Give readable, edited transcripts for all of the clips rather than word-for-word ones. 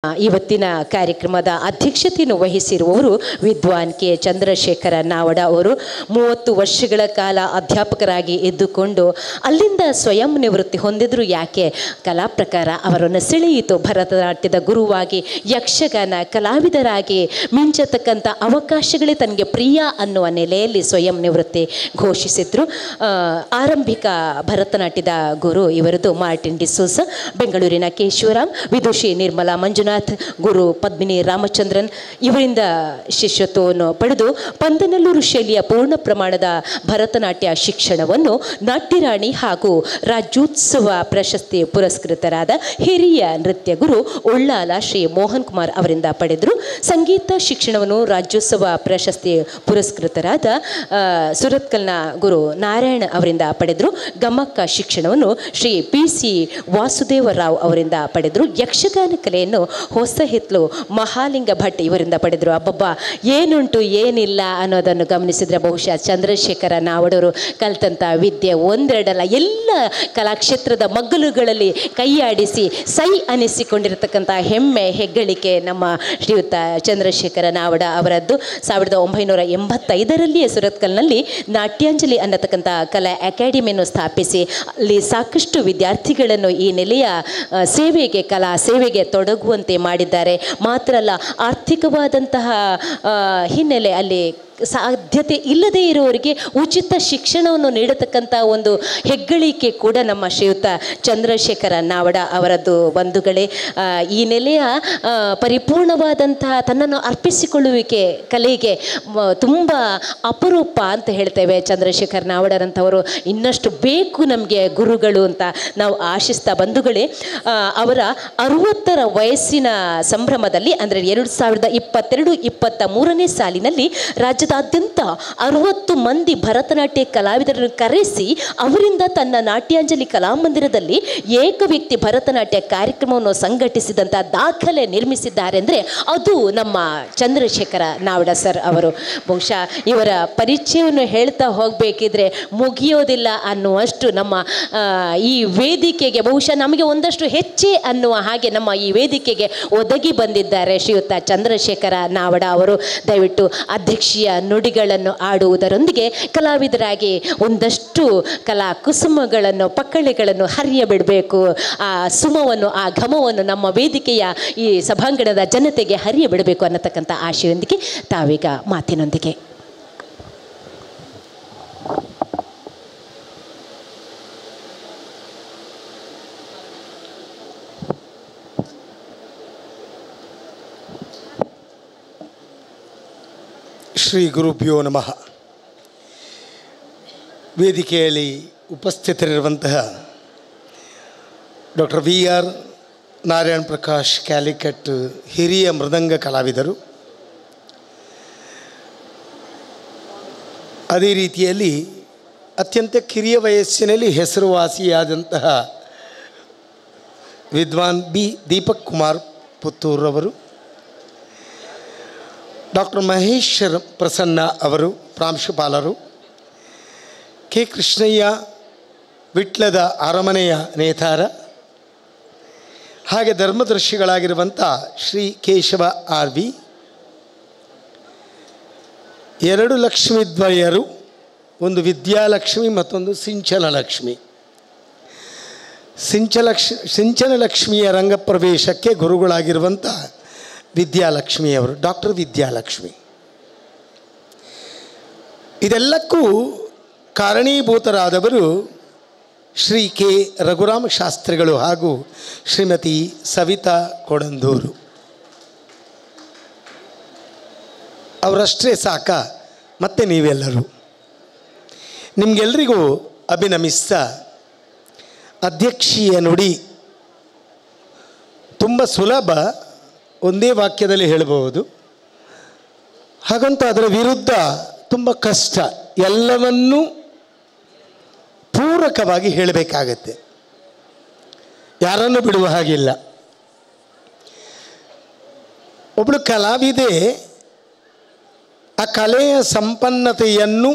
ಇವತ್ತಿನ ಕಾರ್ಯಕ್ರಮದ ಅಧ್ಯಕ್ಷತೆಯನ್ನು ವಹಿಸಿರುವವರು ವಿದ್ವಾನ್ ಕೆ ಚಂದ್ರಶೇಖರ ನಾವಡ ಅವರು 30 ವರ್ಷಗಳ ಕಾಲ ಅಧ್ಯಾಪಕರಾಗಿ ಇದ್ದುಕೊಂಡು ಅಲ್ಲಿಂದ ಸ್ವಯಂ ನಿವೃತ್ತಿ ಹೊಂದಿದ್ರು. ಯಾಕೆ ಕಲಾ ಪ್ರಕಾರ ಅವರನ್ನು ಸೆಳೆಯಿತು. ಭರತನಾಟ್ಯದ ಗುರುವಾಗಿ, ಯಕ್ಷಗಾನ ಕಲಾವಿದರಾಗಿ ಮಿಂಚತಕ್ಕಂಥ ಅವಕಾಶಗಳೇ ತನಗೆ ಪ್ರಿಯ ಅನ್ನುವ ನೆಲೆಯಲ್ಲಿ ಸ್ವಯಂ ನಿವೃತ್ತಿ ಘೋಷಿಸಿದ್ರು. ಆರಂಭಿಕ ಭರತನಾಟ್ಯದ ಗುರು ಇವರದು ಮಾರ್ಟಿನ್ ಡಿಸೋಸ, ಬೆಂಗಳೂರಿನ ಕೇಶವರಾಮ್, ವಿದುಷಿ ನಿರ್ಮಲಾ ಮಂಜುನಾಥ್, ಗುರು ಪದ್ಮಿನಿ ರಾಮಚಂದ್ರನ್ ಇವರಿಂದ ಶಿಷ್ಯತ್ವವನ್ನು ಪಡೆದು ಪಂದನಲ್ಲೂರು ಶೈಲಿಯ ಪೂರ್ಣ ಪ್ರಮಾಣದ ಭರತನಾಟ್ಯ ಶಿಕ್ಷಣವನ್ನು ನಾಟ್ಯರಾಣಿ ಹಾಗೂ ರಾಜ್ಯೋತ್ಸವ ಪ್ರಶಸ್ತಿ ಪುರಸ್ಕೃತರಾದ ಹಿರಿಯ ನೃತ್ಯ ಗುರು ಉಳ್ಳಾಲ ಶ್ರೀ ಮೋಹನ್ ಕುಮಾರ್ ಅವರಿಂದ ಪಡೆದರು. ಸಂಗೀತ ಶಿಕ್ಷಣವನ್ನು ರಾಜ್ಯೋತ್ಸವ ಪ್ರಶಸ್ತಿ ಪುರಸ್ಕೃತರಾದ ಸುರತ್ಕಲ್ನ ಗುರು ನಾರಾಯಣ ಅವರಿಂದ ಪಡೆದರು. ಗಮಕ ಶಿಕ್ಷಣವನ್ನು ಶ್ರೀ PC ವಾಸುದೇವರಾವ್ ಅವರಿಂದ ಪಡೆದರು. ಯಕ್ಷಗಾನ ಕಲೆಯನ್ನು ಹೊಸ ಹಿತ್ಲು ಮಹಾಲಿಂಗ ಭಟ್ ಇವರಿಂದ ಪಡೆದರು. ಅಬ್ಬಬ್ಬ ಏನುಂಟು ಏನಿಲ್ಲ ಅನ್ನೋದನ್ನು ಗಮನಿಸಿದರೆ ಬಹುಶಃ ಚಂದ್ರಶೇಖರ ನಾವಡವರು ಕಲ್ತಂಥ ವಿದ್ಯೆ ಒಂದೆರಡಲ್ಲ, ಎಲ್ಲ ಕಲಾಕ್ಷೇತ್ರದ ಮಗ್ಗಲುಗಳಲ್ಲಿ ಕೈಯಾಡಿಸಿ ಸೈ ಅನಿಸಿಕೊಂಡಿರತಕ್ಕಂಥ ಹೆಮ್ಮೆ ಹೆಗ್ಗಳಿಕೆ ನಮ್ಮ ಶ್ರೀಯುತ ಚಂದ್ರಶೇಖರ ನಾವಡ ಅವರದ್ದು. 1985 ಸುರತ್ಕಲ್ನಲ್ಲಿ ನಾಟ್ಯಾಂಜಲಿ ಅನ್ನತಕ್ಕಂಥ ಕಲಾ ಅಕಾಡೆಮಿಯನ್ನು ಸ್ಥಾಪಿಸಿ ಅಲ್ಲಿ ಸಾಕಷ್ಟು ವಿದ್ಯಾರ್ಥಿಗಳನ್ನು ಈ ನೆಲೆಯ ಸೇವೆಗೆ, ಕಲಾ ಸೇವೆಗೆ ತೊಡಗುವಂತೆ ಮಾಡಿದ್ದಾರೆ. ಮಾತ್ರ ಅಲ್ಲ, ಆರ್ಥಿಕವಾದಂತಹ ಹಿನ್ನೆಲೆ ಅಲ್ಲಿ ಸಾಧ್ಯತೆ ಇಲ್ಲದೇ ಇರುವವರಿಗೆ ಉಚಿತ ಶಿಕ್ಷಣವನ್ನು ನೀಡತಕ್ಕಂಥ ಒಂದು ಹೆಗ್ಗಳಿಕೆ ಕೂಡ ನಮ್ಮ ಶ್ರೀಯುತ ಚಂದ್ರಶೇಖರ ನಾವಡ ಅವರದ್ದು. ಬಂಧುಗಳೇ, ಈ ನೆಲೆಯ ಪರಿಪೂರ್ಣವಾದಂತಹ ತನ್ನನ್ನು ಅರ್ಪಿಸಿಕೊಳ್ಳುವಿಕೆ ಕಲೆಗೆ ತುಂಬ ಅಪರೂಪ ಅಂತ ಹೇಳ್ತೇವೆ. ಚಂದ್ರಶೇಖರ ನಾವಡರಂಥವರು ಇನ್ನಷ್ಟು ಬೇಕು ನಮಗೆ ಗುರುಗಳು ಅಂತ ನಾವು ಆಶಿಸ್ತಾ ಬಂಧುಗಳೇ, ಅವರ 60ರ ವಯಸ್ಸಿನ ಸಂಭ್ರಮದಲ್ಲಿ ಅಂದರೆ 2022-23ನೇ ಸಾಲಿನಲ್ಲಿ ರಾಜ್ಯದಾದ್ಯಂತ 60 ಮಂದಿ ಭರತನಾಟ್ಯ ಕಲಾವಿದರನ್ನು ಕರೆಸಿ ಅವರಿಂದ ತನ್ನ ನಾಟ್ಯಾಂಜಲಿ ಕಲಾಮಂದಿರದಲ್ಲಿ ಏಕ ವ್ಯಕ್ತಿ ಭರತನಾಟ್ಯ ಕಾರ್ಯಕ್ರಮವನ್ನು ಸಂಘಟಿಸಿದಂಥ ದಾಖಲೆ ನಿರ್ಮಿಸಿದ್ದಾರೆ ಅಂದರೆ ಅದು ನಮ್ಮ ಚಂದ್ರಶೇಖರ ನಾವಡ ಸರ್ ಅವರು. ಬಹುಶಃ ಇವರ ಪರಿಚಯವನ್ನು ಹೇಳ್ತಾ ಹೋಗಬೇಕಿದ್ರೆ ಮುಗಿಯೋದಿಲ್ಲ ಅನ್ನುವಷ್ಟು ನಮ್ಮ ಈ ವೇದಿಕೆಗೆ ಬಹುಶಃ ನಮಗೆ ಒಂದಷ್ಟು ಹೆಚ್ಚೇ ಅನ್ನುವ ಹಾಗೆ ನಮ್ಮ ಈ ವೇದಿಕೆಗೆ ಒದಗಿ ಬಂದಿದ್ದಾರೆ ಶ್ರೀಯುತ ಚಂದ್ರಶೇಖರ ನಾವಡ ಅವರು. ದಯವಿಟ್ಟು ಅಧ್ಯಕ್ಷೀಯ ನುಡಿಗಳನ್ನು ಆಡುವುದರೊಂದಿಗೆ ಕಲಾವಿದರಾಗಿ ಒಂದಷ್ಟು ಕಲಾ ಕುಸುಮಗಳನ್ನು, ಪಕ್ಕಳೆಗಳನ್ನು ಹರಿಯಬಿಡಬೇಕು. ಆ ಸುಮವನ್ನು, ಆ ಘಮವನ್ನು ನಮ್ಮ ವೇದಿಕೆಯ ಈ ಸಭಾಂಗಣದ ಜನತೆಗೆ ಹರಿಯಬಿಡಬೇಕು ಅನ್ನತಕ್ಕಂಥ ಆಶೆಯೊಂದಿಗೆ ತಾವೀಗ ಮಾತಿನೊಂದಿಗೆ. ಶ್ರೀ ಗುರುಭ್ಯೋ ನಮಃ. ವೇದಿಕೆಯಲ್ಲಿ ಉಪಸ್ಥಿತರಿರುವಂತಹ ಡಾಕ್ಟರ್ VR ನಾರಾಯಣ್ ಪ್ರಕಾಶ್ ಕ್ಯಾಲಿಕಟ್ ಹಿರಿಯ ಮೃದಂಗ ಕಲಾವಿದರು, ಅದೇ ರೀತಿಯಲ್ಲಿ ಅತ್ಯಂತ ಕಿರಿಯ ವಯಸ್ಸಿನಲ್ಲಿ ಹೆಸರುವಾಸಿಯಾದಂತಹ ವಿದ್ವಾನ್ ದೀಪಕ್ ಕುಮಾರ್ ಪುತ್ತೂರವರು, ಡಾಕ್ಟರ್ ಮಹೇಶ್ವರ ಪ್ರಸನ್ನ ಅವರು ಪ್ರಾಂಶುಪಾಲರು, ಕೆ ಕೃಷ್ಣಯ್ಯ ವಿಟ್ಲದ ಅರಮನೆಯ ನೇತಾರ, ಹಾಗೆ ಧರ್ಮದರ್ಶಿಗಳಾಗಿರುವಂಥ ಶ್ರೀ ಕೇಶವ RV, 2 ಲಕ್ಷ್ಮೀ ದ್ವಯರು, ಒಂದು ವಿದ್ಯಾಲಕ್ಷ್ಮಿ ಮತ್ತೊಂದು ಸಿಂಚನಲಕ್ಷ್ಮಿ. ಸಿಂಚನಲಕ್ಷ್ಮಿಯ ರಂಗಪ್ರವೇಶಕ್ಕೆ ಗುರುಗಳಾಗಿರುವಂಥ ವಿದ್ಯಾಲಕ್ಷ್ಮಿಯವರು, ಡಾಕ್ಟರ್ ವಿದ್ಯಾಲಕ್ಷ್ಮಿ. ಇದೆಲ್ಲಕ್ಕೂ ಕಾರಣೀಭೂತರಾದವರು ಶ್ರೀ ಕೆ ರಘುರಾಮ ಶಾಸ್ತ್ರಿಗಳು ಹಾಗೂ ಶ್ರೀಮತಿ ಸವಿತಾ ಕೊಡಂದೂರು. ಅವರಷ್ಟೇ ಸಾಕ, ಮತ್ತೆ ನೀವೆಲ್ಲರೂ. ನಿಮಗೆಲ್ಲರಿಗೂ ಅಭಿನಮಿಸ್ತಾ, ಅಧ್ಯಕ್ಷೀಯ ನುಡಿ ತುಂಬ ಸುಲಭ, ಒಂದೇ ವಾಕ್ಯದಲ್ಲಿ ಹೇಳಬಹುದು. ಹಾಗಂತ ಅದರ ವಿರುದ್ಧ ತುಂಬ ಕಷ್ಟ. ಎಲ್ಲವನ್ನೂ ಪೂರಕವಾಗಿ ಹೇಳಬೇಕಾಗತ್ತೆ, ಯಾರನ್ನು ಬಿಡುವ ಹಾಗಿಲ್ಲ. ಒಬ್ಬಳು ಕಲಾವಿದೆ ಆ ಕಲೆಯ ಸಂಪನ್ನತೆಯನ್ನು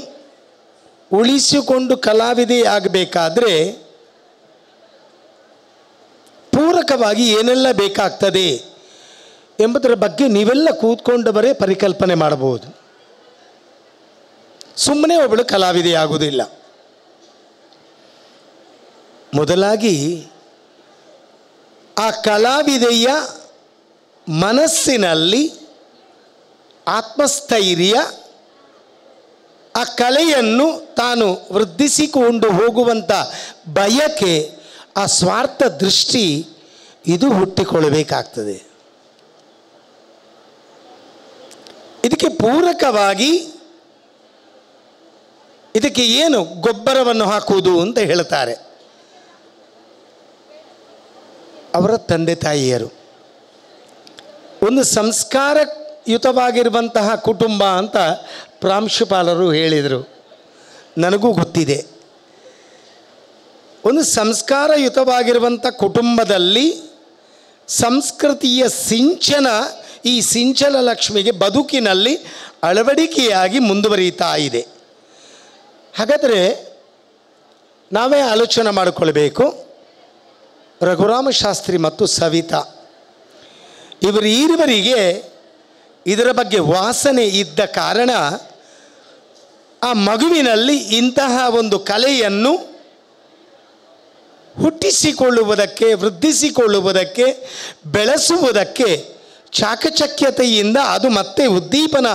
ಉಳಿಸಿಕೊಂಡು ಕಲಾವಿದೆಯಾಗಬೇಕಾದ್ರೆ ಪೂರಕವಾಗಿ ಏನೆಲ್ಲ ಬೇಕಾಗ್ತದೆ ಎಂಬುದರ ಬಗ್ಗೆ ನೀವೆಲ್ಲ ಕೂತ್ಕೊಂಡವರೇ ಪರಿಕಲ್ಪನೆ ಮಾಡಬಹುದು. ಸುಮ್ಮನೆ ಒಬ್ಬಳು ಕಲಾವಿದೆಯಾಗುವುದಿಲ್ಲ. ಮೊದಲಾಗಿ ಆ ಕಲಾವಿದೆಯ ಮನಸ್ಸಿನಲ್ಲಿ ಆತ್ಮಸ್ಥೈರ್ಯ, ಆ ಕಲೆಯನ್ನು ತಾನು ವೃದ್ಧಿಸಿಕೊಂಡು ಹೋಗುವಂಥ ಬಯಕೆ, ಆ ಸ್ವಾರ್ಥ ದೃಷ್ಟಿ ಇದು ಹುಟ್ಟಿಕೊಳ್ಳಬೇಕಾಗ್ತದೆ. ಇದಕ್ಕೆ ಪೂರಕವಾಗಿ ಇದಕ್ಕೆ ಏನು ಗೊಬ್ಬರವನ್ನು ಹಾಕುವುದು ಅಂತ ಹೇಳ್ತಾರೆ ಅವರ ತಂದೆ ತಾಯಿಯರು. ಒಂದು ಸಂಸ್ಕಾರಯುತವಾಗಿರುವಂತಹ ಕುಟುಂಬ ಅಂತ ಪ್ರಾಂಶುಪಾಲರು ಹೇಳಿದರು. ನನಗೂ ಗೊತ್ತಿದೆ. ಒಂದು ಸಂಸ್ಕಾರಯುತವಾಗಿರುವಂಥ ಕುಟುಂಬದಲ್ಲಿ ಸಂಸ್ಕೃತಿಯ ಸಿಂಚನ, ಈ ಸಿಂಚನ ಲಕ್ಷ್ಮಿಗೆ ಬದುಕಿನಲ್ಲಿ ಅಳವಡಿಕೆಯಾಗಿ ಮುಂದುವರಿಯುತ್ತಾ ಇದೆ. ಹಾಗಾದರೆ ನಾವೇ ಆಲೋಚನೆ ಮಾಡಿಕೊಳ್ಬೇಕು. ರಘುರಾಮ ಶಾಸ್ತ್ರಿ ಮತ್ತು ಸವಿತಾ ಇವರಿಗೆ ಇದರ ಬಗ್ಗೆ ವಾಸನೆ ಇದ್ದ ಕಾರಣ ಆ ಮಗುವಿನಲ್ಲಿ ಇಂತಹ ಒಂದು ಕಲೆಯನ್ನು ಹುಟ್ಟಿಸಿಕೊಳ್ಳುವುದಕ್ಕೆ, ವೃದ್ಧಿಸಿಕೊಳ್ಳುವುದಕ್ಕೆ, ಬೆಳೆಸುವುದಕ್ಕೆ, ಚಾಕಚಕ್ಯತೆಯಿಂದ ಅದು ಮತ್ತೆ ಉದ್ದೀಪನ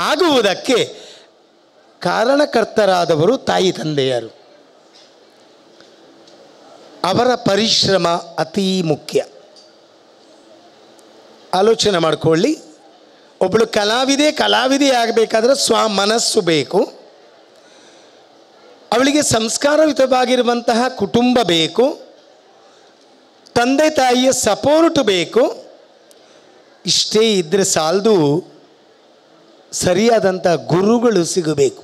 ಆಗುವುದಕ್ಕೆ ಕಾರಣಕರ್ತರಾದವರು ತಾಯಿ ತಂದೆಯರು. ಅವರ ಪರಿಶ್ರಮ ಅತೀ ಮುಖ್ಯ. ಆಲೋಚನೆ ಮಾಡಿಕೊಳ್ಳಿ. ಒಬ್ಬಳು ಕಲಾವಿದೆ ಆಗಬೇಕಾದ್ರೆ ಮನಸ್ಸು ಬೇಕು. ಅವಳಿಗೆ ಸಂಸ್ಕಾರಯುತವಾಗಿರುವಂತಹ ಕುಟುಂಬ ಬೇಕು, ತಂದೆ ತಾಯಿಯ ಸಪೋರ್ಟ್ ಬೇಕು. ಇಷ್ಟೇ ಇದ್ದರೆ ಸಾಲದು, ಸರಿಯಾದಂಥ ಗುರುಗಳು ಸಿಗಬೇಕು.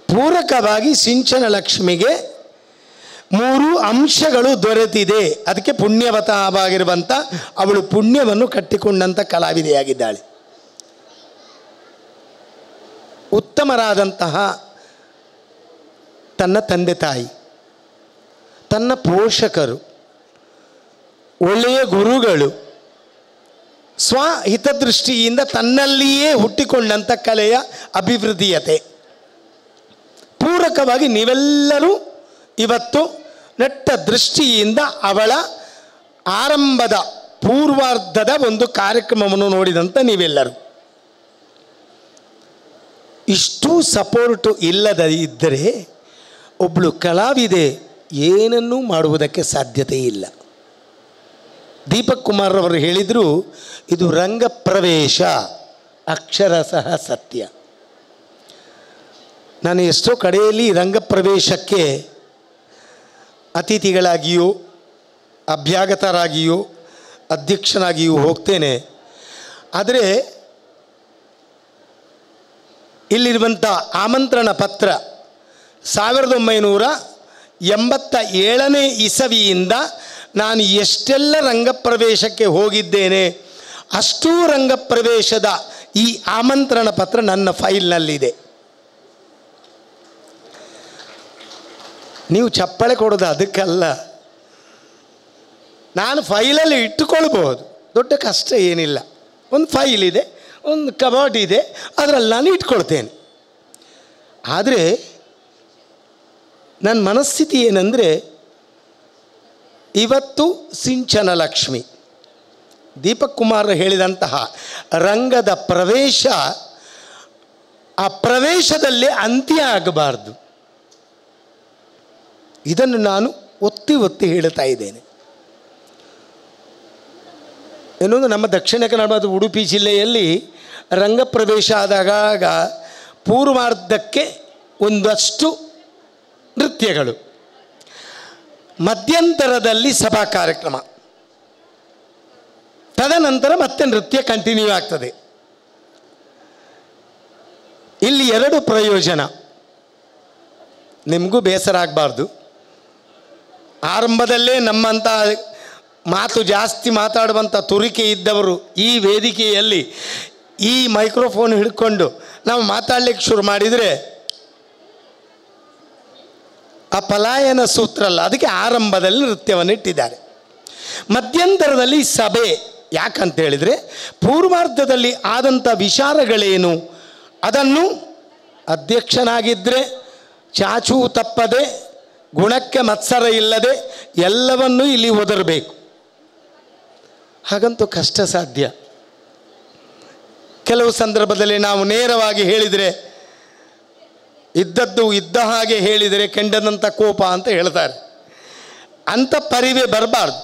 ಪೂರಕವಾಗಿ ಸಿಂಚನ ಲಕ್ಷ್ಮಿಗೆ 3 ಅಂಶಗಳು ದೊರೆತಿದೆ. ಅದಕ್ಕೆ ಪುಣ್ಯವತವಾಗಿರುವಂಥ ಅವಳು ಪುಣ್ಯವನ್ನು ಕಟ್ಟಿಕೊಂಡಂಥ ಕಲಾವಿದೆಯಾಗಿದ್ದಾಳೆ. ಉತ್ತಮರಾದಂತಹ ತನ್ನ ತಂದೆ ತಾಯಿ, ತನ್ನ ಪೋಷಕರು, ಒಳ್ಳೆಯ ಗುರುಗಳು, ಸ್ವಹಿತದೃಷ್ಟಿಯಿಂದ ತನ್ನಲ್ಲಿಯೇ ಹುಟ್ಟಿಕೊಂಡಂಥ ಕಲೆಯ ಅಭಿವೃದ್ಧಿಯತೆ, ಪೂರಕವಾಗಿ ನೀವೆಲ್ಲರೂ ಇವತ್ತು ನೆಟ್ಟ ದೃಷ್ಟಿಯಿಂದ ಅವಳ ಆರಂಭದ ಪೂರ್ವಾರ್ಧದ ಒಂದು ಕಾರ್ಯಕ್ರಮವನ್ನು ನೋಡಿದಂಥ ನೀವೆಲ್ಲರೂ, ಇಷ್ಟೂ ಸಪೋರ್ಟು ಇಲ್ಲದ ಇದ್ದರೆ ಒಬ್ಬಳು ಕಲಾವಿದೆ ಏನನ್ನೂ ಮಾಡುವುದಕ್ಕೆ ಸಾಧ್ಯತೆ ಇಲ್ಲ. ದೀಪಕ್ ಕುಮಾರ್ ಅವರು ಹೇಳಿದರು, ಇದು ರಂಗಪ್ರವೇಶ, ಅಕ್ಷರಶಃ ಸತ್ಯ. ನಾನು ಎಷ್ಟೋ ಕಡೆಯಲ್ಲಿ ರಂಗಪ್ರವೇಶಕ್ಕೆ ಅತಿಥಿಗಳಾಗಿಯೋ, ಅಭ್ಯಾಗತರಾಗಿಯೋ, ಅಧ್ಯಕ್ಷನಾಗಿಯೂ ಹೋಗ್ತೇನೆ. ಆದರೆ ಇಲ್ಲಿರುವಂಥ ಆಮಂತ್ರಣ ಪತ್ರ 1987ನೇ ಇಸವಿಯಿಂದ ನಾನು ಎಷ್ಟೆಲ್ಲ ರಂಗಪ್ರವೇಶಕ್ಕೆ ಹೋಗಿದ್ದೇನೆ ಅಷ್ಟೂ ರಂಗಪ್ರವೇಶದ ಈ ಆಮಂತ್ರಣ ಪತ್ರ ನನ್ನ ಫೈಲ್ನಲ್ಲಿದೆ. ನೀವು ಚಪ್ಪಳೆ ಕೊಡೋದು ಅದಕ್ಕಲ್ಲ, ನಾನು ಫೈಲಲ್ಲಿ ಇಟ್ಟುಕೊಳ್ಬೋದು, ದೊಡ್ಡ ಕಷ್ಟ ಏನಿಲ್ಲ. ಒಂದು ಫೈಲ್ ಇದೆ, ಒಂದು ಕಬೋರ್ಡ್ ಇದೆ, ಅದರಲ್ಲಿ ನಾನು ಇಟ್ಕೊಳ್ತೇನೆ. ಆದರೆ ನನ್ನ ಮನಸ್ಥಿತಿ ಏನಂದರೆ, ಇವತ್ತು ಸಿಂಚನ ಲಕ್ಷ್ಮಿ ದೀಪಕ್ ಕುಮಾರ್ ಹೇಳಿದಂತಹ ರಂಗದ ಪ್ರವೇಶ, ಆ ಪ್ರವೇಶದಲ್ಲೇ ಅಂತ್ಯ ಆಗಬಾರ್ದು. ಇದನ್ನು ನಾನು ಒತ್ತಿ ಒತ್ತಿ ಹೇಳ್ತಾ ಇದ್ದೇನೆ. ಇನ್ನೊಂದು, ನಮ್ಮ ದಕ್ಷಿಣ ಕನ್ನಡ ಉಡುಪಿ ಜಿಲ್ಲೆಯಲ್ಲಿ ರಂಗಪ್ರವೇಶ ಆದಾಗ ಪೂರ್ವಾರ್ಧಕ್ಕೆ ಒಂದಷ್ಟು ನೃತ್ಯಗಳು, ಮಧ್ಯಂತರದಲ್ಲಿ ಸಭಾ ಕಾರ್ಯಕ್ರಮ, ತದನಂತರ ಮತ್ತೆ ನೃತ್ಯ ಕಂಟಿನ್ಯೂ ಆಗ್ತದೆ. ಇಲ್ಲಿ 2 ಪ್ರಯೋಜನ. ನಿಮಗೂ ಬೇಸರ ಆಗಬಾರ್ದು. ಆರಂಭದಲ್ಲೇ ನಮ್ಮಂಥ ಮಾತು ಜಾಸ್ತಿ ಮಾತಾಡುವಂಥ ತುರಿಕೆ ಇದ್ದವರು ಈ ವೇದಿಕೆಯಲ್ಲಿ ಈ ಮೈಕ್ರೋಫೋನ್ ಹಿಡ್ಕೊಂಡು ನಾವು ಮಾತಾಡಲಿಕ್ಕೆ ಶುರು ಮಾಡಿದರೆ ಆ ಪಲಾಯನ ಸೂತ್ರ ಅಲ್ಲ. ಅದಕ್ಕೆ ಆರಂಭದಲ್ಲಿ ನೃತ್ಯವನ್ನು ಇಟ್ಟಿದ್ದಾರೆ. ಮಧ್ಯಂತರದಲ್ಲಿ ಸಭೆ, ಯಾಕಂತ ಹೇಳಿದರೆ ಪೂರ್ವಾರ್ಧದಲ್ಲಿ ಆದಂಥ ವಿಚಾರಗಳೇನು ಅದನ್ನು ಅಧ್ಯಕ್ಷನಾಗಿದ್ದರೆ ಚಾಚೂ ತಪ್ಪದೆ ಗುಣಕ್ಕೆ ಮತ್ಸರ ಇಲ್ಲದೆ ಎಲ್ಲವನ್ನೂ ಇಲ್ಲಿ ಒದರಬೇಕು. ಹಾಗಂತೂ ಕಷ್ಟ ಸಾಧ್ಯ. ಕೆಲವು ಸಂದರ್ಭದಲ್ಲಿ ನಾವು ನೇರವಾಗಿ ಹೇಳಿದರೆ, ಇದ್ದದ್ದು ಇದ್ದ ಹಾಗೆ ಹೇಳಿದರೆ ಕೆಂಡದಂಥ ಕೋಪ ಅಂತ ಹೇಳ್ತಾರೆ. ಅಂಥ ಪರಿವೇ ಬರಬಾರ್ದು.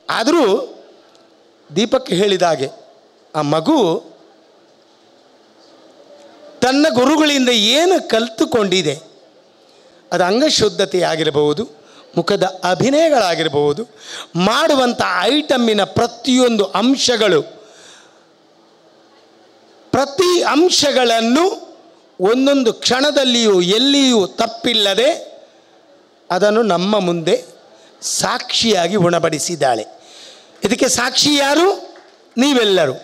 ಆದರೂ ದೀಪಕ್ ಹೇಳಿದ ಹಾಗೆ ಆ ಮಗು ತನ್ನ ಗುರುಗಳಿಂದ ಏನು ಕಲಿತುಕೊಂಡಿದೆ, ಅದು ಅಂಗಶುದ್ಧತೆ ಆಗಿರಬಹುದು, ಮುಖದ ಅಭಿನಯಗಳಾಗಿರಬಹುದು, ಮಾಡುವಂಥ ಐಟಮ್ಮಿನ ಪ್ರತಿಯೊಂದು ಅಂಶಗಳು, ಪ್ರತಿ ಅಂಶಗಳನ್ನು ಒಂದೊಂದು ಕ್ಷಣದಲ್ಲಿಯೂ ಎಲ್ಲಿಯೂ ತಪ್ಪಿಲ್ಲದೆ ಅದನ್ನು ನಮ್ಮ ಮುಂದೆ ಸಾಕ್ಷಿಯಾಗಿ ಉಣಬಡಿಸಿದ್ದಾಳೆ. ಇದಕ್ಕೆ ಸಾಕ್ಷಿ ಯಾರು? ನೀವೆಲ್ಲರೂ.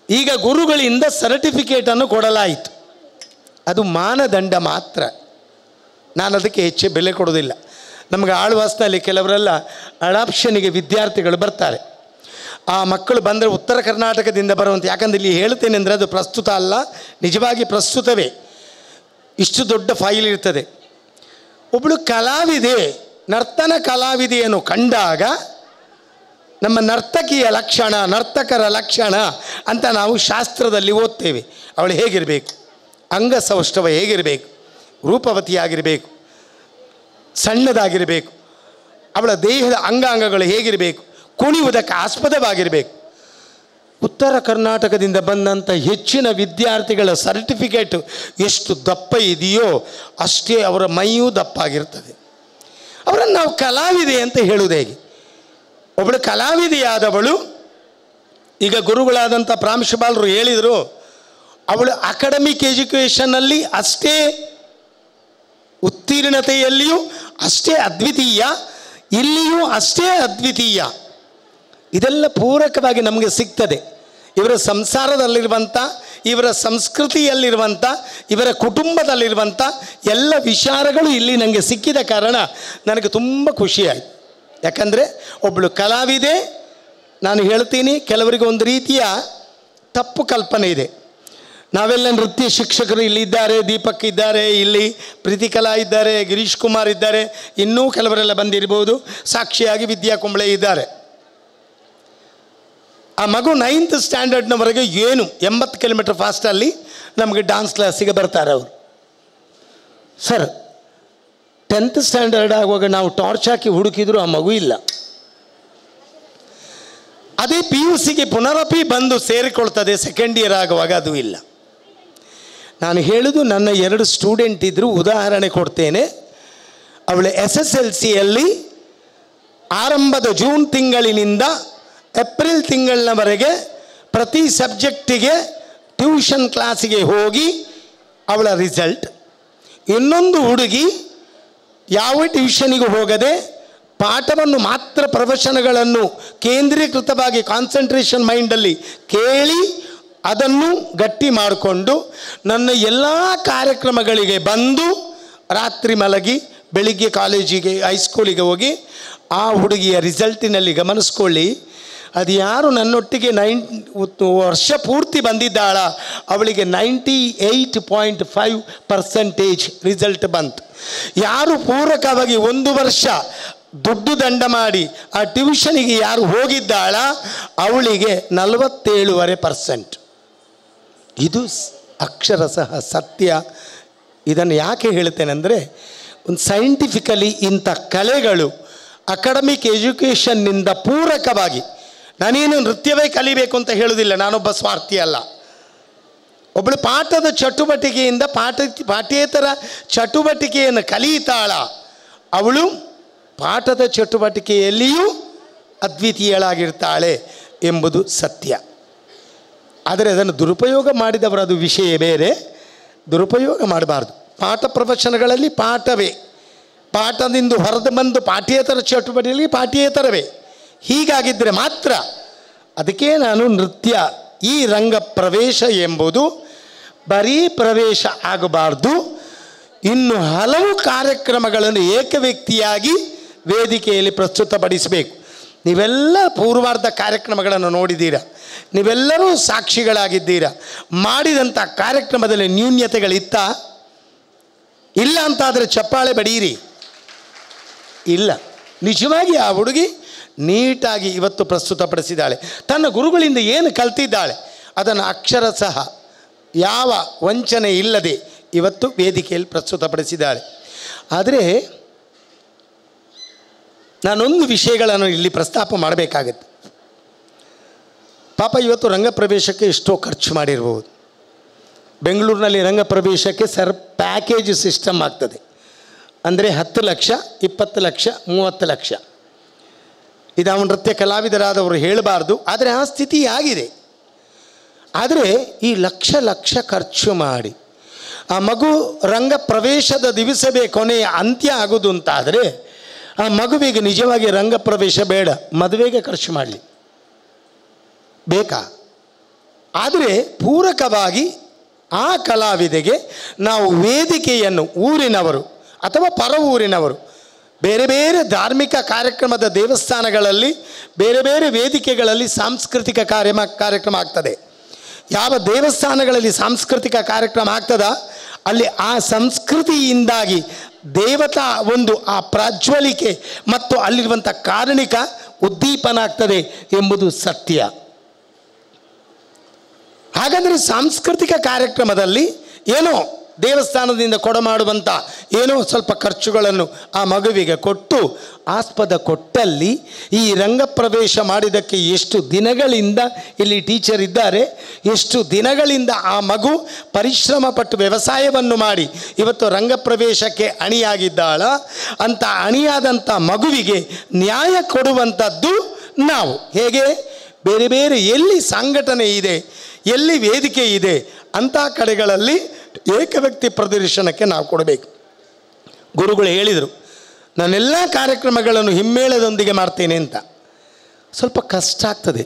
ಈಗ ಗುರುಗಳಿಂದ ಸರ್ಟಿಫಿಕೇಟನ್ನು ಕೊಡಲಾಯಿತು. ಅದು ಮಾನದಂಡ ಮಾತ್ರ. ನಾನು ಅದಕ್ಕೆ ಹೆಚ್ಚು ಬೆಲೆ ಕೊಡೋದಿಲ್ಲ. ನಮಗೆ ಆಳ್ವಾಸ್ನಲ್ಲಿ ಕೆಲವರೆಲ್ಲ ಅಡಾಪ್ಷನಿಗೆ ವಿದ್ಯಾರ್ಥಿಗಳು ಬರ್ತಾರೆ. ಆ ಮಕ್ಕಳು ಬಂದರೆ ಉತ್ತರ ಕರ್ನಾಟಕದಿಂದ ಬರುವಂಥ, ಯಾಕಂದರೆ ಇಲ್ಲಿ ಹೇಳ್ತೇನೆ ಅಂದರೆ ಅದು ಪ್ರಸ್ತುತ ಅಲ್ಲ, ನಿಜವಾಗಿ ಪ್ರಸ್ತುತವೇ. ಇಷ್ಟು ದೊಡ್ಡ ಫೈಲ್ ಇರ್ತದೆ. ಒಬ್ಬಳು ಕಲಾವಿದೆ, ನರ್ತನ ಕಲಾವಿದೆಯನ್ನು ಕಂಡಾಗ ನಮ್ಮ ನರ್ತಕಿಯ ಲಕ್ಷಣ, ನರ್ತಕರ ಲಕ್ಷಣ ಅಂತ ನಾವು ಶಾಸ್ತ್ರದಲ್ಲಿ ಓದ್ತೇವೆ. ಅವಳು ಹೇಗಿರಬೇಕು, ಅಂಗಸೌಷ್ಠವ ಹೇಗಿರಬೇಕು, ರೂಪವತಿಯಾಗಿರಬೇಕು, ಸಣ್ಣದಾಗಿರಬೇಕು, ಅವಳ ದೇಹದ ಅಂಗಾಂಗಗಳು ಹೇಗಿರಬೇಕು, ಕುಣಿಯುವುದಕ್ಕೆ ಆಸ್ಪದವಾಗಿರಬೇಕು. ಉತ್ತರ ಕರ್ನಾಟಕದಿಂದ ಬಂದಂಥ ಹೆಚ್ಚಿನ ವಿದ್ಯಾರ್ಥಿಗಳ ಸರ್ಟಿಫಿಕೇಟು ಎಷ್ಟು ದಪ್ಪ ಇದೆಯೋ ಅಷ್ಟೇ ಅವರ ಮೈಯೂ ದಪ್ಪಾಗಿರ್ತದೆ. ಅವರನ್ನು ನಾವು ಕಲಾವಿದೆ ಅಂತ ಹೇಳುವುದು ಹೇಗೆ? ಒಬ್ಬಳು ಕಲಾವಿದೆಯಾದವಳು, ಈಗ ಗುರುಗಳಾದಂಥ ಪ್ರಾಂಶುಪಾಲರು ಹೇಳಿದರು, ಅವಳು ಅಕಾಡೆಮಿಕ್ ಎಜುಕೇಷನ್ನಲ್ಲಿ ಅಷ್ಟೇ ಉತ್ತೀರ್ಣತೆಯಲ್ಲಿಯೂ ಅಷ್ಟೇ ಅದ್ವಿತೀಯ, ಇಲ್ಲಿಯೂ ಅಷ್ಟೇ ಅದ್ವಿತೀಯ. ಇದೆಲ್ಲ ಪೂರಕವಾಗಿ ನಮಗೆ ಸಿಗ್ತದೆ. ಇವರ ಸಂಸಾರದಲ್ಲಿರುವಂಥ, ಇವರ ಸಂಸ್ಕೃತಿಯಲ್ಲಿರುವಂಥ, ಇವರ ಕುಟುಂಬದಲ್ಲಿರುವಂಥ ಎಲ್ಲ ವಿಚಾರಗಳು ಇಲ್ಲಿ ನನಗೆ ಸಿಕ್ಕಿದ ಕಾರಣ ನನಗೆ ತುಂಬ ಖುಷಿಯಾಯಿತು. ಯಾಕಂದರೆ ಒಬ್ಬಳು ಕಲಾವಿದೆ. ನಾನು ಹೇಳ್ತೀನಿ, ಕೆಲವರಿಗೆ ಒಂದು ರೀತಿಯ ತಪ್ಪು ಕಲ್ಪನೆ ಇದೆ. ನಾವೆಲ್ಲ ನೃತ್ಯ ಶಿಕ್ಷಕರು ಇಲ್ಲಿದ್ದಾರೆ, ದೀಪಕ್ ಇದ್ದಾರೆ, ಇಲ್ಲಿ ಪ್ರೀತಿಕಲಾ ಇದ್ದಾರೆ, ಗಿರೀಶ್ ಕುಮಾರ್ ಇದ್ದಾರೆ, ಇನ್ನೂ ಕೆಲವರೆಲ್ಲ ಬಂದಿರ್ಬೋದು, ಸಾಕ್ಷಿಯಾಗಿ ವಿದ್ಯಾ ಕುಂಬಳೆ ಇದ್ದಾರೆ. ಆ ಮಗು 9th ಸ್ಟ್ಯಾಂಡರ್ಡ್ನವರೆಗೆ ಏನು 80 ಕಿಲೋಮೀಟರ್ ಫಾಸ್ಟಲ್ಲಿ ನಮಗೆ ಡ್ಯಾನ್ಸ್ ಕ್ಲಾಸಿಗೆ ಬರ್ತಾರೆ ಅವರು. ಸರ್, 10th ಸ್ಟ್ಯಾಂಡರ್ಡ್ ಆಗುವಾಗ ನಾವು ಟಾರ್ಚ್ ಹಾಕಿ ಹುಡುಕಿದ್ರು ಆ ಮಗು ಇಲ್ಲ. ಅದೇ PUCಗೆ ಪುನರಪಿ ಬಂದು ಸೇರಿಕೊಳ್ತದೆ, ಸೆಕೆಂಡ್ ಇಯರ್ ಆಗುವಾಗ ಅದು ಇಲ್ಲ. ನಾನು ಹೇಳೋದು, ನನ್ನ 2 ಸ್ಟೂಡೆಂಟ್ ಇದ್ದರು, ಉದಾಹರಣೆ ಕೊಡ್ತೇನೆ. ಅವಳು SSLCಯಲ್ಲಿ ಆರಂಭದ ಜೂನ್ ತಿಂಗಳಿನಿಂದ ಏಪ್ರಿಲ್ ತಿಂಗಳಿನವರೆಗೆ ಪ್ರತಿ ಸಬ್ಜೆಕ್ಟಿಗೆ ಟ್ಯೂಷನ್ ಕ್ಲಾಸಿಗೆ ಹೋಗಿ ಅವಳ ರಿಸಲ್ಟ್. ಇನ್ನೊಂದು ಹುಡುಗಿ ಯಾವ ಟ್ಯೂಷನಿಗೂ ಹೋಗದೆ ಪಾಠವನ್ನು ಮಾತ್ರ, ಪ್ರವಚನಗಳನ್ನು ಕೇಂದ್ರೀಕೃತವಾಗಿ ಕಾನ್ಸಂಟ್ರೇಷನ್ ಮೈಂಡಲ್ಲಿ ಕೇಳಿ ಅದನ್ನು ಗಟ್ಟಿ ಮಾಡಿಕೊಂಡು ನನ್ನ ಎಲ್ಲ ಕಾರ್ಯಕ್ರಮಗಳಿಗೆ ಬಂದು ರಾತ್ರಿ ಮಲಗಿ ಬೆಳಿಗ್ಗೆ ಕಾಲೇಜಿಗೆ ಹೈಸ್ಕೂಲಿಗೆ ಹೋಗಿ ಆ ಹುಡುಗಿಯ ರಿಸಲ್ಟಿನಲ್ಲಿ ಗಮನಿಸ್ಕೊಳ್ಳಿ. ಅದು ಯಾರು ನನ್ನೊಟ್ಟಿಗೆ ವರ್ಷ ಪೂರ್ತಿ ಬಂದಿದ್ದಾಳ ಅವಳಿಗೆ 98.5% ರಿಸಲ್ಟ್ ಬಂತು. ಯಾರು ಪೂರಕವಾಗಿ 1 ವರ್ಷ ದುಡ್ಡು ದಂಡ ಮಾಡಿ ಆ ಟ್ಯೂಷನಿಗೆ ಯಾರು ಹೋಗಿದ್ದಾಳ ಅವಳಿಗೆ 47.5%. ಇದು ಅಕ್ಷರಶಃ ಸತ್ಯ. ಇದನ್ನು ಯಾಕೆ ಹೇಳ್ತೇನೆಂದರೆ, ಒಂದು ಸೈಂಟಿಫಿಕಲಿ ಇಂಥ ಕಲೆಗಳು ಅಕಾಡೆಮಿಕ್ ಎಜುಕೇಷನ್ನಿಂದ ಪೂರಕವಾಗಿ, ನಾನೇನು ನೃತ್ಯವೇ ಕಲಿಬೇಕು ಅಂತ ಹೇಳೋದಿಲ್ಲ, ನಾನೊಬ್ಬ ಸ್ವಾರ್ಥಿ ಅಲ್ಲ. ಒಬ್ಬಳು ಪಾಠದ ಚಟುವಟಿಕೆಯಿಂದ ಪಾಠೇತರ ಚಟುವಟಿಕೆಯನ್ನು ಕಲಿತಾಳ, ಅವಳು ಪಾಠದ ಚಟುವಟಿಕೆಯಲ್ಲಿಯೂ ಅದ್ವಿತೀಯಳಾಗಿರ್ತಾಳೆ ಎಂಬುದು ಸತ್ಯ. ಆದರೆ ಅದನ್ನು ದುರುಪಯೋಗ ಮಾಡಿದವರು ಅದು ವಿಷಯ ಬೇರೆ. ದುರುಪಯೋಗ ಮಾಡಬಾರ್ದು. ಪಾಠ ಪ್ರವಚನಗಳಲ್ಲಿ ಪಾಠವೇ, ಪಾಠದಿಂದ ಹೊರದು ಬಂದು ಪಾಠ್ಯೇತರ ಚಟುವಟಿಕೆಯಲ್ಲಿ ಪಾಠ್ಯೇತರವೇ. ಹೀಗಾಗಿದ್ದರೆ ಮಾತ್ರ. ಅದಕ್ಕೆ ನಾನು ನೃತ್ಯ, ಈ ರಂಗ ಪ್ರವೇಶ ಎಂಬುದು ಬರೀ ಪ್ರವೇಶ ಆಗಬಾರ್ದು, ಇನ್ನು ಹಲವು ಕಾರ್ಯಕ್ರಮಗಳನ್ನು ಏಕವ್ಯಕ್ತಿಯಾಗಿ ವೇದಿಕೆಯಲ್ಲಿ ಪ್ರಸ್ತುತಪಡಿಸಬೇಕು. ನೀವೆಲ್ಲ ಪೂರ್ವಾರ್ಧ ಕಾರ್ಯಕ್ರಮಗಳನ್ನು ನೋಡಿದ್ದೀರ, ನೀವೆಲ್ಲರೂ ಸಾಕ್ಷಿಗಳಾಗಿದ್ದೀರ. ಮಾಡಿದಂಥ ಕಾರ್ಯಕ್ರಮದಲ್ಲಿ ನ್ಯೂನ್ಯತೆಗಳಿತ್ತ? ಇಲ್ಲ ಅಂತಾದರೆ ಚಪ್ಪಾಳೆ ಬಡೀರಿ. ಇಲ್ಲ, ನಿಜವಾಗಿ ಆ ಹುಡುಗಿ ನೀಟಾಗಿ ಇವತ್ತು ಪ್ರಸ್ತುತಪಡಿಸಿದ್ದಾಳೆ. ತನ್ನ ಗುರುಗಳಿಂದ ಏನು ಕಲ್ತಿದ್ದಾಳೆ ಅದನ್ನು ಅಕ್ಷರಶಃ ಯಾವ ವಂಚನೆ ಇಲ್ಲದೆ ಇವತ್ತು ವೇದಿಕೆಯಲ್ಲಿ ಪ್ರಸ್ತುತಪಡಿಸಿದ್ದಾಳೆ. ಆದರೆ ನಾನೊಂದು ವಿಷಯಗಳನ್ನು ಇಲ್ಲಿ ಪ್ರಸ್ತಾಪ ಮಾಡಬೇಕಾಗತ್ತೆ. ಪಾಪ ಇವತ್ತು ರಂಗಪ್ರವೇಶಕ್ಕೆ ಎಷ್ಟೋ ಖರ್ಚು ಮಾಡಿರ್ಬೋದು. ಬೆಂಗಳೂರಿನಲ್ಲಿ ರಂಗಪ್ರವೇಶಕ್ಕೆ ಪ್ಯಾಕೇಜ್ ಸಿಸ್ಟಮ್ ಆಗ್ತದೆ. ಅಂದರೆ 10 ಲಕ್ಷ, 20 ಲಕ್ಷ, 30 ಲಕ್ಷ. ಇದು ಅವನ ನೃತ್ಯ ಕಲಾವಿದರಾದವರು ಹೇಳಬಾರ್ದು, ಆದರೆ ಆ ಸ್ಥಿತಿ ಆಗಿದೆ. ಆದರೆ ಈ ಲಕ್ಷ ಖರ್ಚು ಮಾಡಿ ಆ ಮಗು ರಂಗ ಪ್ರವೇಶದ ದಿವಸವೇ ಕೊನೆಯ ಅಂತ್ಯ ಆಗೋದು ಅಂತಾದರೆ ಆ ಮಗುವಿಗೆ ನಿಜವಾಗಿ ರಂಗಪ್ರವೇಶ ಬೇಡ, ಮದುವೆಗೆ ಖರ್ಚು ಮಾಡಲಿ ಬೇಕಾ? ಆದರೆ ಪೂರಕವಾಗಿ ಆ ಕಲಾವಿದೆಗೆ ನಾವು ವೇದಿಕೆಯನ್ನು ಊರಿನವರು ಅಥವಾ ಪರ ಊರಿನವರು ಬೇರೆ ಬೇರೆ ಧಾರ್ಮಿಕ ಕಾರ್ಯಕ್ರಮದ ದೇವಸ್ಥಾನಗಳಲ್ಲಿ ಬೇರೆ ಬೇರೆ ವೇದಿಕೆಗಳಲ್ಲಿ ಸಾಂಸ್ಕೃತಿಕ ಕಾರ್ಯಕ್ರಮ ಆಗ್ತದೆ. ಯಾವ ದೇವಸ್ಥಾನಗಳಲ್ಲಿ ಸಾಂಸ್ಕೃತಿಕ ಕಾರ್ಯಕ್ರಮ ಆಗ್ತದ ಅಲ್ಲಿ ಆ ಸಂಸ್ಕೃತಿಯಿಂದಾಗಿ ದೇವತಾ ಒಂದು ಆ ಪ್ರಾಜ್ವಲಿಕೆ ಮತ್ತು ಅಲ್ಲಿರುವಂಥ ಕಾರಣಿಕ ಉದ್ದೀಪನ ಆಗ್ತದೆ ಎಂಬುದು ಸತ್ಯ. ಹಾಗಾದರೆ ಸಾಂಸ್ಕೃತಿಕ ಕಾರ್ಯಕ್ರಮದಲ್ಲಿ ಏನೋ ದೇವಸ್ಥಾನದಿಂದ ಕೊಡಮಾಡುವಂಥ ಏನೋ ಸ್ವಲ್ಪ ಖರ್ಚುಗಳನ್ನು ಆ ಮಗುವಿಗೆ ಕೊಟ್ಟು ಆಸ್ಪದ ಕೊಟ್ಟಲ್ಲಿ ಈ ರಂಗಪ್ರವೇಶ ಮಾಡಿದ್ದಕ್ಕೆ ಎಷ್ಟು ದಿನಗಳಿಂದ ಇಲ್ಲಿ ಟೀಚರ್ ಇದ್ದಾರೆ, ಎಷ್ಟು ದಿನಗಳಿಂದ ಆ ಮಗು ಪರಿಶ್ರಮ ಪಟ್ಟು ವ್ಯವಸಾಯವನ್ನು ಮಾಡಿ ಇವತ್ತು ರಂಗಪ್ರವೇಶಕ್ಕೆ ಅಣಿಯಾಗಿದ್ದಾಳ ಅಂತ ಅಣಿಯಾದಂಥ ಮಗುವಿಗೆ ನ್ಯಾಯ ಕೊಡುವಂಥದ್ದು ನಾವು ಹೇಗೆ? ಬೇರೆ ಬೇರೆ ಎಲ್ಲಿ ಸಂಘಟನೆ ಇದೆ, ಎಲ್ಲಿ ವೇದಿಕೆ ಇದೆ ಅಂಥ ಕಡೆಗಳಲ್ಲಿ ಏಕವ್ಯಕ್ತಿ ಪ್ರದರ್ಶನಕ್ಕೆ ನಾವು ಕೊಡಬೇಕು. ಗುರುಗಳು ಹೇಳಿದರು, ನಾನೆಲ್ಲ ಕಾರ್ಯಕ್ರಮಗಳನ್ನು ಹಿಮ್ಮೇಳದೊಂದಿಗೆ ಮಾಡ್ತೇನೆ ಅಂತ. ಸ್ವಲ್ಪ ಕಷ್ಟ ಆಗ್ತದೆ.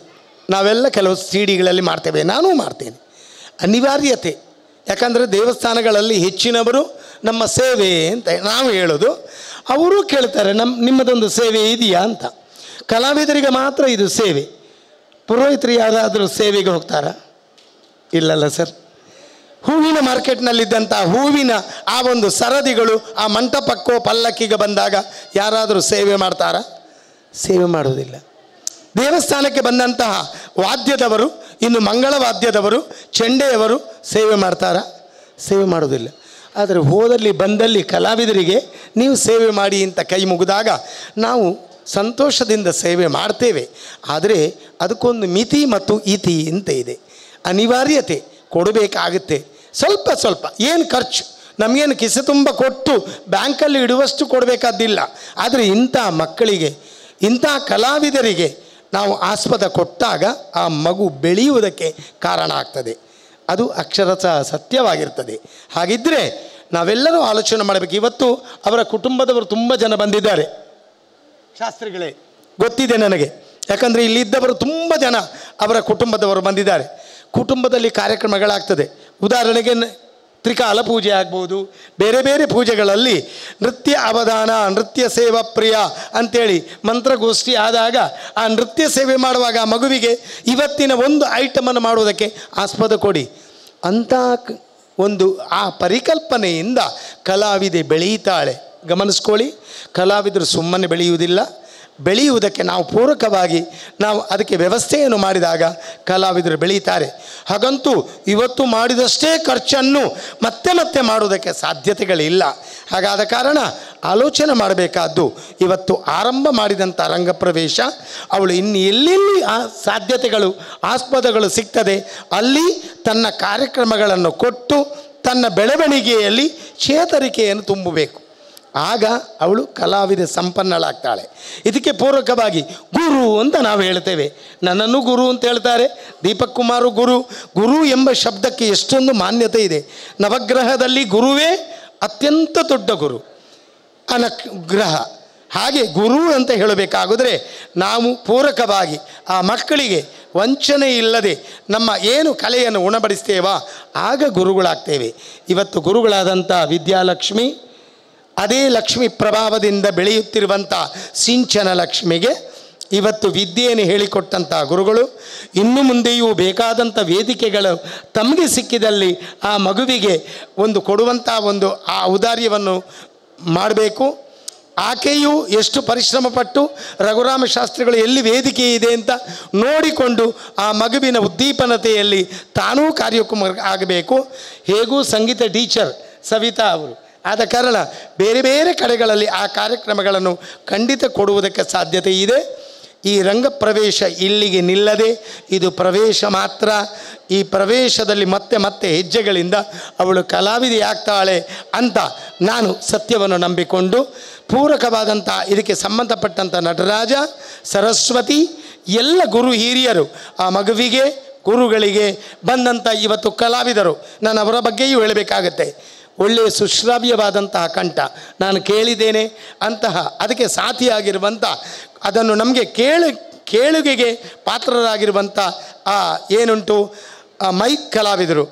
ನಾವೆಲ್ಲ ಕೆಲವು ಸಿಡಿಗಳಲ್ಲಿ ಮಾಡ್ತೇವೆ, ನಾನೂ ಮಾಡ್ತೇನೆ, ಅನಿವಾರ್ಯತೆ. ಯಾಕಂದರೆ ದೇವಸ್ಥಾನಗಳಲ್ಲಿ ಹೆಚ್ಚಿನವರು ನಮ್ಮ ಸೇವೆ ಅಂತ ನಾವು ಹೇಳೋದು, ಅವರು ಕೇಳ್ತಾರೆ ನಿಮ್ಮದೊಂದು ಸೇವೆ ಇದೆಯಾ ಅಂತ. ಕಲಾವಿದರಿಗೆ ಮಾತ್ರ ಇದು ಸೇವೆ, ಪುರೋಹಿತರು ಯಾರಾದರೂ ಸೇವೆಗೆ ಹೋಗ್ತಾರಾ? ಇಲ್ಲಲ್ಲ ಸರ್. ಹೂವಿನ ಮಾರ್ಕೆಟ್ನಲ್ಲಿದ್ದಂಥ ಹೂವಿನ ಆ ಒಂದು ಸರದಿಗಳು ಆ ಮಂಟಪಕ್ಕೋ ಪಲ್ಲಕ್ಕಿಗೆ ಬಂದಾಗ ಯಾರಾದರೂ ಸೇವೆ ಮಾಡ್ತಾರಾ? ಸೇವೆ ಮಾಡುವುದಿಲ್ಲ. ದೇವಸ್ಥಾನಕ್ಕೆ ಬಂದಂತಹ ವಾದ್ಯದವರು, ಇನ್ನು ಮಂಗಳ ವಾದ್ಯದವರು, ಚೆಂಡೆಯವರು ಸೇವೆ ಮಾಡ್ತಾರಾ? ಸೇವೆ ಮಾಡುವುದಿಲ್ಲ. ಆದರೆ ಹೋದಲ್ಲಿ ಬಂದಲ್ಲಿ ಕಲಾವಿದರಿಗೆ ನೀವು ಸೇವೆ ಮಾಡಿ ಅಂತ ಕೈ ಮುಗಿದಾಗ ನಾವು ಸಂತೋಷದಿಂದ ಸೇವೆ ಮಾಡ್ತೇವೆ. ಆದರೆ ಅದಕ್ಕೊಂದು ಮಿತಿ ಮತ್ತು ಇತಿ ಅಂತ ಇದೆ, ಅನಿವಾರ್ಯತೆ ಕೊಡಬೇಕಾಗುತ್ತೆ. ಸ್ವಲ್ಪ ಸ್ವಲ್ಪ ಏನು ಖರ್ಚು, ನಮಗೇನು ಕಿಸೆ ತುಂಬ ಕೊಟ್ಟು ಬ್ಯಾಂಕಲ್ಲಿ ಇಡುವಷ್ಟು ಕೊಡಬೇಕಾದ್ದಿಲ್ಲ. ಆದರೆ ಇಂಥ ಮಕ್ಕಳಿಗೆ, ಇಂಥ ಕಲಾವಿದರಿಗೆ ನಾವು ಆಸ್ಪದ ಕೊಟ್ಟಾಗ ಆ ಮಗು ಬೆಳೆಯುವುದಕ್ಕೆ ಕಾರಣ ಆಗ್ತದೆ. ಅದು ಅಕ್ಷರಶಃ ಸತ್ಯವಾಗಿರ್ತದೆ. ಹಾಗಿದ್ದರೆ ನಾವೆಲ್ಲರೂ ಆಲೋಚನೆ ಮಾಡಬೇಕು. ಇವತ್ತು ಅವರ ಕುಟುಂಬದವರು ತುಂಬ ಜನ ಬಂದಿದ್ದಾರೆ ಶಾಸ್ತ್ರಿಗಳೇ, ಗೊತ್ತಿದೆ ನನಗೆ. ಯಾಕಂದರೆ ಇಲ್ಲಿದ್ದವರು ತುಂಬ ಜನ ಅವರ ಕುಟುಂಬದವರು ಬಂದಿದ್ದಾರೆ. ಕುಟುಂಬದಲ್ಲಿ ಕಾರ್ಯಕ್ರಮಗಳಾಗ್ತದೆ. ಉದಾಹರಣೆಗೆ ತ್ರಿಕಾಲ ಪೂಜೆ ಆಗ್ಬೋದು, ಬೇರೆ ಬೇರೆ ಪೂಜೆಗಳಲ್ಲಿ ನೃತ್ಯ ಅವಧಾನ, ನೃತ್ಯ ಸೇವಾ ಪ್ರಿಯ ಅಂಥೇಳಿ ಮಂತ್ರಗೋಷ್ಠಿ ಆದಾಗ ಆ ನೃತ್ಯ ಸೇವೆ ಮಾಡುವಾಗ ಮಗುವಿಗೆ ಇವತ್ತಿನ ಒಂದು ಐಟಮನ್ನು ಮಾಡುವುದಕ್ಕೆ ಆಸ್ಪದ ಕೊಡಿ ಅಂಥ ಒಂದು ಆ ಪರಿಕಲ್ಪನೆಯಿಂದ ಕಲಾವಿದೆ ಬೆಳೆಯುತ್ತಾಳೆ. ಗಮನಿಸ್ಕೊಳ್ಳಿ, ಕಲಾವಿದರು ಸುಮ್ಮನೆ ಬೆಳೆಯುವುದಿಲ್ಲ. ಬೆಳೆಯುವುದಕ್ಕೆ ನಾವು ಪೂರಕವಾಗಿ ನಾವು ಅದಕ್ಕೆ ವ್ಯವಸ್ಥೆಯನ್ನು ಮಾಡಿದಾಗ ಕಲಾವಿದರು ಬೆಳೀತಾರೆ. ಹಾಗಂತೂ ಇವತ್ತು ಮಾಡಿದಷ್ಟೇ ಖರ್ಚನ್ನು ಮತ್ತೆ ಮತ್ತೆ ಮಾಡುವುದಕ್ಕೆ ಸಾಧ್ಯತೆಗಳಿಲ್ಲ. ಹಾಗಾದ ಕಾರಣ ಆಲೋಚನೆ ಮಾಡಬೇಕಾದ್ದು, ಇವತ್ತು ಆರಂಭ ಮಾಡಿದಂಥ ರಂಗಪ್ರವೇಶ ಅವಳು ಇನ್ನು ಎಲ್ಲೆಲ್ಲಿ ಆ ಸಾಧ್ಯತೆಗಳು ಆಸ್ಪದಗಳು ಸಿಗ್ತದೆ ಅಲ್ಲಿ ತನ್ನ ಕಾರ್ಯಕ್ರಮಗಳನ್ನು ಕೊಟ್ಟು ತನ್ನ ಬೆಳವಣಿಗೆಯಲ್ಲಿ ಚೇತರಿಕೆಯನ್ನು ತುಂಬಬೇಕು. ಆಗ ಅವಳು ಕಲಾವಿದ ಸಂಪನ್ನಳಾಗ್ತಾಳೆ. ಇದಕ್ಕೆ ಪೂರಕವಾಗಿ ಗುರು ಅಂತ ನಾವು ಹೇಳ್ತೇವೆ. ನನ್ನನ್ನು ಗುರು ಅಂತ ಹೇಳ್ತಾರೆ, ದೀಪಕ್ ಕುಮಾರು ಗುರು. ಗುರು ಎಂಬ ಶಬ್ದಕ್ಕೆ ಎಷ್ಟೊಂದು ಮಾನ್ಯತೆ ಇದೆ. ನವಗ್ರಹದಲ್ಲಿ ಗುರುವೇ ಅತ್ಯಂತ ದೊಡ್ಡ ಗುರು, ಅನಗ್ರಹ. ಹಾಗೆ ಗುರು ಅಂತ ಹೇಳಬೇಕಾಗಿದ್ರೆ ನಾವು ಪೂರಕವಾಗಿ ಆ ಮಕ್ಕಳಿಗೆ ವಂಚನೆ ಇಲ್ಲದೆ ನಮ್ಮ ಏನು ಕಲೆಯನ್ನು ಉಣಬಡಿಸ್ತೇವಾ ಆಗ ಗುರುಗಳಾಗ್ತೇವೆ. ಇವತ್ತು ಗುರುಗಳಾದಂಥ ವಿದ್ಯಾಲಕ್ಷ್ಮಿ, ಅದೇ ಲಕ್ಷ್ಮಿ ಪ್ರಭಾವದಿಂದ ಬೆಳೆಯುತ್ತಿರುವಂಥ ಸಿಂಚನ ಲಕ್ಷ್ಮಿಗೆ ಇವತ್ತು ವಿದ್ಯೆಯನ್ನು ಹೇಳಿಕೊಟ್ಟಂಥ ಗುರುಗಳು ಇನ್ನು ಮುಂದೆಯೂ ಬೇಕಾದಂಥ ವೇದಿಕೆಗಳು ತಮಗೆ ಸಿಕ್ಕಿದಲ್ಲಿ ಆ ಮಗುವಿಗೆ ಒಂದು ಕೊಡುವಂಥ ಒಂದು ಆ ಔದಾರ್ಯವನ್ನು ಮಾಡಬೇಕು. ಆಕೆಯು ಎಷ್ಟು ಪರಿಶ್ರಮಪಟ್ಟು ರಘುರಾಮ ಶಾಸ್ತ್ರಿಗಳು ಎಲ್ಲಿ ವೇದಿಕೆ ಇದೆ ಅಂತ ನೋಡಿಕೊಂಡು ಆ ಮಗುವಿನ ಉದ್ದೀಪನತೆಯಲ್ಲಿ ತಾನೂ ಕಾರ್ಯಕ್ರಮ ಆಗಬೇಕು. ಹೇಗೂ ಸಂಗೀತ ಟೀಚರ್ ಸವಿತಾ ಅವರು ಆದ ಕಾರಣ ಬೇರೆ ಬೇರೆ ಕಡೆಗಳಲ್ಲಿ ಆ ಕಾರ್ಯಕ್ರಮಗಳನ್ನು ಖಂಡಿತ ಕೊಡುವುದಕ್ಕೆ ಸಾಧ್ಯತೆ ಇದೆ. ಈ ರಂಗ ಪ್ರವೇಶ ಇಲ್ಲಿಗೆ ನಿಲ್ಲದೆ ಇದು ಪ್ರವೇಶ ಮಾತ್ರ. ಈ ಪ್ರವೇಶದಲ್ಲಿ ಮತ್ತೆ ಮತ್ತೆ ಹೆಜ್ಜೆಗಳಿಂದ ಅವಳು ಕಲಾವಿದೆಯಾಗ್ತಾಳೆ ಅಂತ ನಾನು ಸತ್ಯವನ್ನು ನಂಬಿಕೊಂಡು ಪೂರಕವಾದಂಥ ಇದಕ್ಕೆ ಸಂಬಂಧಪಟ್ಟಂಥ ನಟರಾಜ, ಸರಸ್ವತಿ ಎಲ್ಲ ಗುರು ಹಿರಿಯರು ಆ ಮಗುವಿಗೆ ಗುರುಗಳಿಗೆ ಬಂದಂಥ ಇವತ್ತು ಕಲಾವಿದರು, ನಾನು ಅವರ ಬಗ್ಗೆಯೂ ಹೇಳಬೇಕಾಗತ್ತೆ. ಒಳ್ಳೆಯ ಸುಶ್ರಾವ್ಯವಾದಂತಹ ಕಂಠ ನಾನು ಕೇಳಿದ್ದೇನೆ ಅಂತಹ ಅದಕ್ಕೆ ಸಾಥಿಯಾಗಿರುವಂಥ ಅದನ್ನು ನಮಗೆ ಕೇಳುಗೆಗೆ ಪಾತ್ರರಾಗಿರುವಂಥ ಆ ಏನುಂಟು ಮೈಕ್ ಕಲಾವಿದರು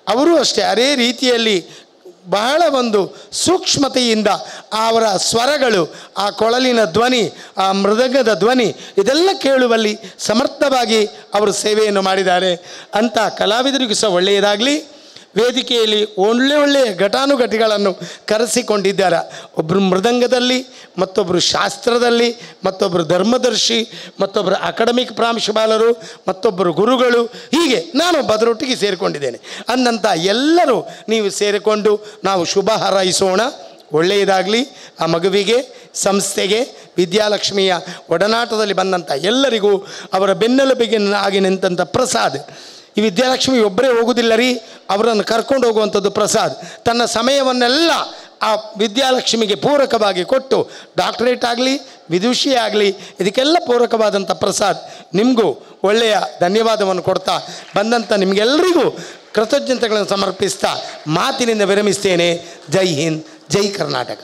ಅವರು ಅಷ್ಟೇ ಅದೇ ರೀತಿಯಲ್ಲಿ ಬಹಳ ಒಂದು ಸೂಕ್ಷ್ಮತೆಯಿಂದ ಅವರ ಸ್ವರಗಳು, ಆ ಕೊಳಲಿನ ಧ್ವನಿ, ಆ ಮೃದಂಗದ ಧ್ವನಿ ಇದೆಲ್ಲ ಕೇಳುವಲ್ಲಿ ಸಮರ್ಥವಾಗಿ ಅವರು ಸೇವೆಯನ್ನು ಮಾಡಿದ್ದಾರೆ. ಅಂಥ ಕಲಾವಿದರಿಗೂ ಸಹ ಒಳ್ಳೆಯದಾಗಲಿ. ವೇದಿಕೆಯಲ್ಲಿ ಒಳ್ಳೆಯ ಘಟಾನುಘಟಿಗಳನ್ನು ಕರೆಸಿಕೊಂಡಿದ್ದಾರೆ. ಒಬ್ಬರು ಮೃದಂಗದಲ್ಲಿ, ಮತ್ತೊಬ್ಬರು ಶಾಸ್ತ್ರದಲ್ಲಿ, ಮತ್ತೊಬ್ಬರು ಧರ್ಮದರ್ಶಿ, ಮತ್ತೊಬ್ಬರು ಅಕಾಡೆಮಿಕ್ ಪ್ರಾಂಶುಪಾಲರು, ಮತ್ತೊಬ್ಬರು ಗುರುಗಳು, ಹೀಗೆ ನಾನು ಅದರೊಟ್ಟಿಗೆ ಸೇರಿಕೊಂಡಿದ್ದೇನೆ. ಅಂದಂಥ ಎಲ್ಲರೂ ನೀವು ಸೇರಿಕೊಂಡು ನಾವು ಶುಭ ಹಾರೈಸೋಣ. ಒಳ್ಳೆಯದಾಗಲಿ ಆ ಮಗುವಿಗೆ, ಸಂಸ್ಥೆಗೆ, ವಿದ್ಯಾಲಕ್ಷ್ಮಿಯ ಒಡನಾಟದಲ್ಲಿ ಬಂದಂಥ ಎಲ್ಲರಿಗೂ ಅವರ ಬೆನ್ನೆಲುಬಿಗೆ ಆಗಿ ನಿಂತಂಥ ಪ್ರಸಾದ್. ಈ ವಿದ್ಯಾಲಕ್ಷ್ಮಿ ಒಬ್ಬರೇ ಹೋಗೋದಿಲ್ಲ ರೀ, ಅವರನ್ನು ಕರ್ಕೊಂಡು ಹೋಗುವಂಥದ್ದು ಪ್ರಸಾದ್. ತನ್ನ ಸಮಯವನ್ನೆಲ್ಲ ಆ ವಿದ್ಯಾಲಕ್ಷ್ಮಿಗೆ ಪೂರಕವಾಗಿ ಕೊಟ್ಟು ಡಾಕ್ಟರೇಟ್ ಆಗಲಿ, ವಿದುಷಿ ಆಗಲಿ, ಇದಕ್ಕೆಲ್ಲ ಪೂರಕವಾದಂಥ ಪ್ರಸಾದ್ ನಿಮಗೂ ಒಳ್ಳೆಯ ಧನ್ಯವಾದವನ್ನು ಕೊಡ್ತಾ ಬಂದಂಥ ನಿಮಗೆಲ್ಲರಿಗೂ ಕೃತಜ್ಞತೆಗಳನ್ನು ಸಮರ್ಪಿಸ್ತಾ ಮಾತಿನಿಂದ ವಿರಮಿಸ್ತೇನೆ. ಜೈ ಹಿಂದ್, ಜೈ ಕರ್ನಾಟಕ.